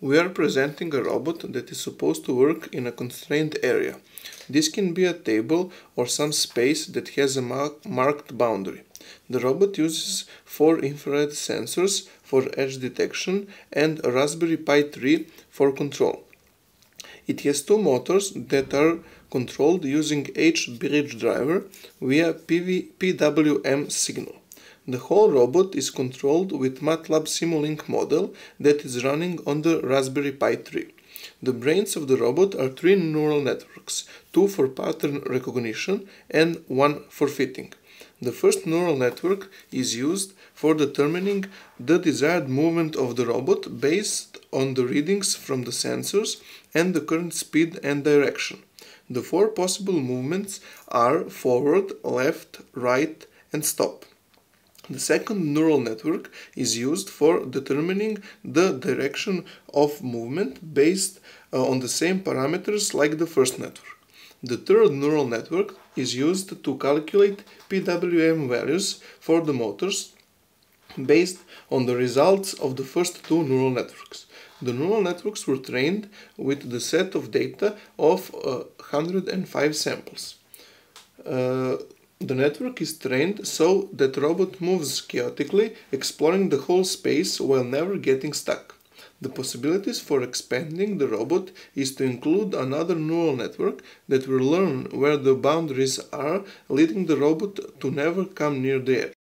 We are presenting a robot that is supposed to work in a constrained area. This can be a table or some space that has a marked boundary. The robot uses 4 infrared sensors for edge detection and a Raspberry Pi 3 for control. It has 2 motors that are controlled using H-bridge driver via PWM signal. The whole robot is controlled with MATLAB Simulink model that is running on the Raspberry Pi 3. The brains of the robot are 3 neural networks, 2 for pattern recognition and 1 for fitting. The first neural network is used for determining the desired movement of the robot based on the readings from the sensors and the current speed and direction. The 4 possible movements are forward, left, right, and stop. The second neural network is used for determining the direction of movement based on the same parameters like the first network. The third neural network is used to calculate PWM values for the motors based on the results of the first 2 neural networks. The neural networks were trained with the set of data of 105 samples. The network is trained so that the robot moves chaotically, exploring the whole space while never getting stuck. The possibilities for expanding the robot is to include another neural network that will learn where the boundaries are, leading the robot to never come near the edge.